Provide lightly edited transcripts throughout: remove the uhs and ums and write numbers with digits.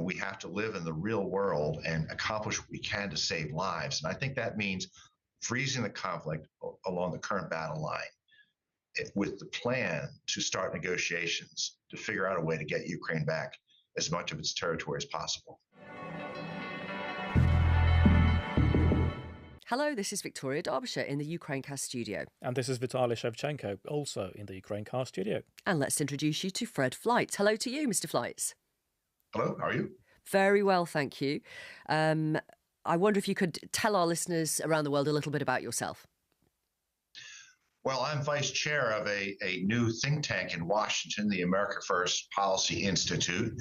We have to live in the real world and accomplish what we can to save lives. And I think that means freezing the conflict along the current battle line with the plan to start negotiations to figure out a way to get Ukraine back as much of its territory as possible. Hello, this is Victoria Derbyshire in the Ukrainecast studio. And this is Vitaly Shevchenko, also in the Ukrainecast studio. And let's introduce you to Fred Fleitz. Hello to you, Mr. Fleitz. Hello, how are you? Very well, thank you. I wonder if you could tell our listeners around the world a little bit about yourself. Well, I'm vice chair of a new think tank in Washington, the America First Policy Institute.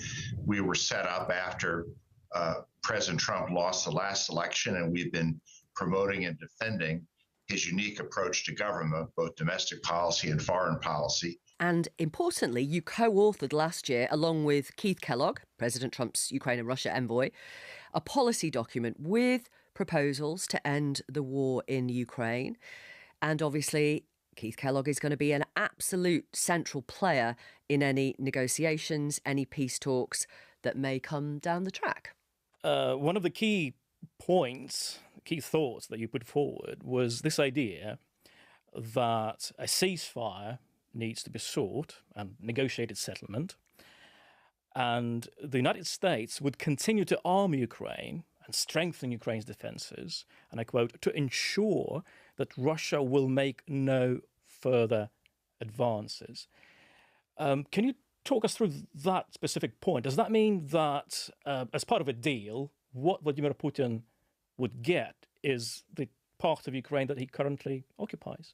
We were set up after President Trump lost the last election, and we've been promoting and defending his unique approach to government, both domestic policy and foreign policy. And importantly, you co-authored last year, along with Keith Kellogg, President Trump's Ukraine and Russia envoy, a policy document with proposals to end the war in Ukraine. And obviously, Keith Kellogg is going to be an absolute central player in any negotiations, any peace talks that may come down the track. One of the key points, key thoughts that you put forward was this idea that a ceasefire needs to be sought and negotiated settlement, and the United States would continue to arm Ukraine and strengthen Ukraine's defenses, and I quote, to ensure that Russia will make no further advances. Can you talk us through that specific point? Does that mean that as part of a deal, what Vladimir Putin would get is the part of Ukraine that he currently occupies?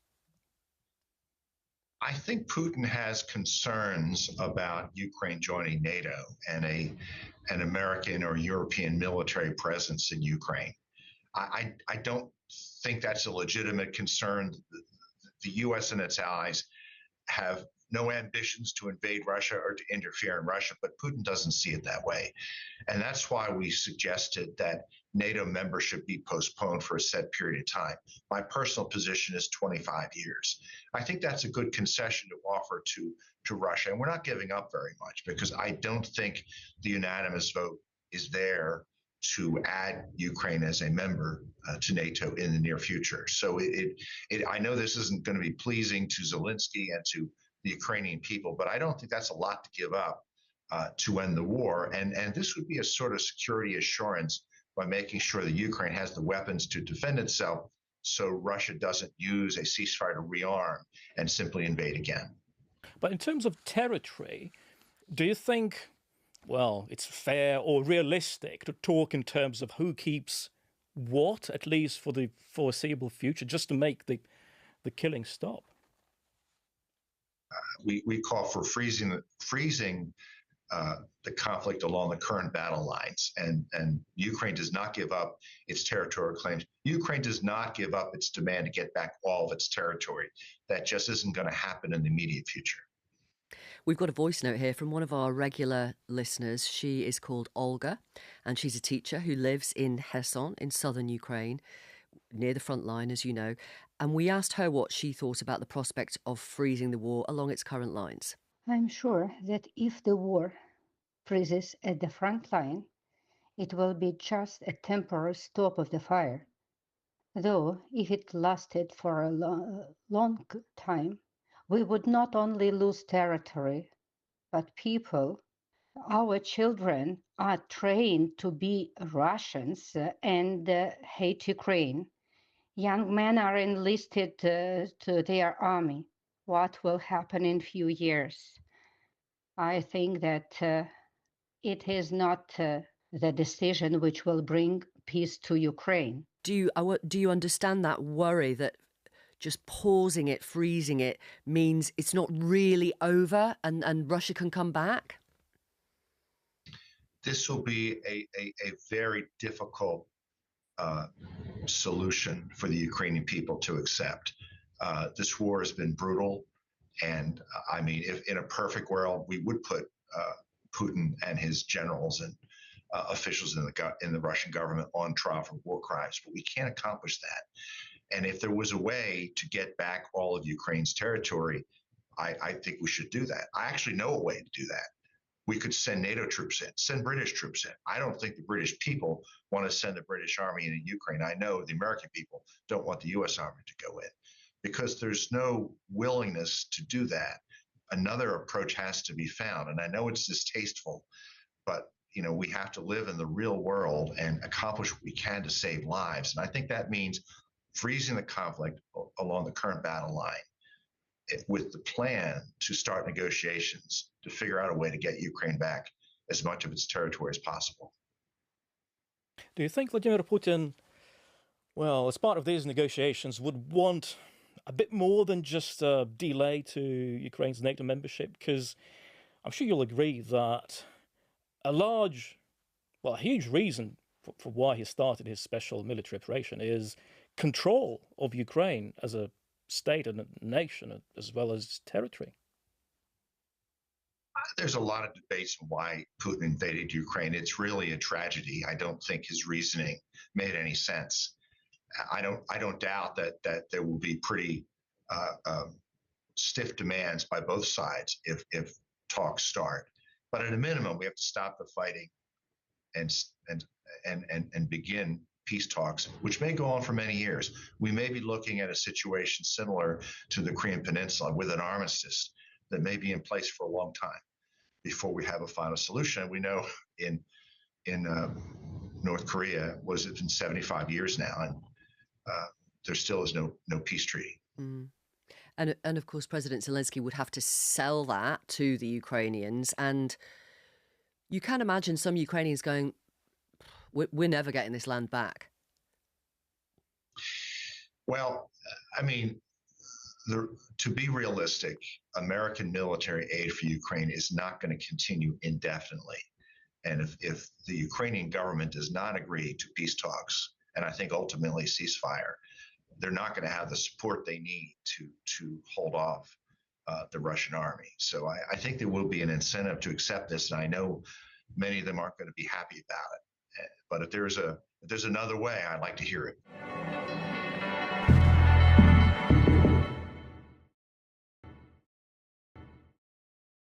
I think Putin has concerns about Ukraine joining NATO and an American or European military presence in Ukraine. I don't think that's a legitimate concern. The U.S. and its allies have no ambitions to invade Russia or to interfere in Russia, but Putin doesn't see it that way. And that's why we suggested that NATO membership be postponed for a set period of time. My personal position is 25 years. I think that's a good concession to offer to Russia. And we're not giving up very much because I don't think the unanimous vote is there to add Ukraine as a member to NATO in the near future. So I know this isn't going to be pleasing to Zelensky and to the Ukrainian people, but I don't think that's a lot to give up to end the war. And this would be a sort of security assurance by making sure that Ukraine has the weapons to defend itself so Russia doesn't use a ceasefire to rearm and simply invade again. But in terms of territory, do you think, well, it's fair or realistic to talk in terms of who keeps what, at least for the foreseeable future, just to make the killing stop? We call for freezing the conflict along the current battle lines, and Ukraine does not give up its territorial claims. Ukraine does not give up its demand to get back all of its territory. That just isn't going to happen in the immediate future. We've got a voice note here from one of our regular listeners. She is called Olga, and she's a teacher who lives in Kherson in southern Ukraine, near the front line, as you know. And we asked her what she thought about the prospect of freezing the war along its current lines. I'm sure that if the war freezes at the front line, it will be just a temporary stop of the fire. Though, if it lasted for a long time, we would not only lose territory, but people. Our children are trained to be Russians and hate Ukraine. Young men are enlisted to their army. What will happen in few years? I think that it is not the decision which will bring peace to Ukraine. Do you understand that worry that just pausing it, freezing it, means it's not really over and Russia can come back? This will be a very difficult solution for the Ukrainian people to accept. This war has been brutal. And I mean, if in a perfect world, we would put Putin and his generals and officials in the Russian government on trial for war crimes, but we can't accomplish that. And if there was a way to get back all of Ukraine's territory, I think we should do that. I actually know a way to do that. we could send NATO troops in, send British troops in. I don't think the British people want to send the British army into Ukraine. I know the American people don't want the U.S. army to go in because there's no willingness to do that. Another approach has to be found. And I know it's distasteful, but we have to live in the real world and accomplish what we can to save lives. And I think that means freezing the conflict along the current battle line with the plan to start negotiations to figure out a way to get Ukraine back as much of its territory as possible. Do you think Vladimir Putin, well, as part of these negotiations, would want a bit more than just a delay to Ukraine's NATO membership? Because I'm sure you'll agree that a huge reason for why he started his special military operation is control of Ukraine as a state and a nation, as well as territory. There's a lot of debates on why Putin invaded Ukraine. It's really a tragedy. I don't think his reasoning made any sense. I don't doubt that there will be pretty stiff demands by both sides if talks start. But at a minimum, we have to stop the fighting and begin peace talks, which may go on for many years. We may be looking at a situation similar to the Korean Peninsula with an armistice that may be in place for a long time before we have a final solution. We know in North Korea, it's been 75 years now, and there still is no peace treaty. Mm. And of course, President Zelensky would have to sell that to the Ukrainians. And you can imagine some Ukrainians going, we're never getting this land back. Well, I mean, to be realistic, American military aid for Ukraine is not going to continue indefinitely. And if the Ukrainian government does not agree to peace talks, and I think ultimately ceasefire, they're not going to have the support they need to hold off the Russian army. So I think there will be an incentive to accept this, and I know many of them aren't going to be happy about it. But if there's another way, I'd like to hear it.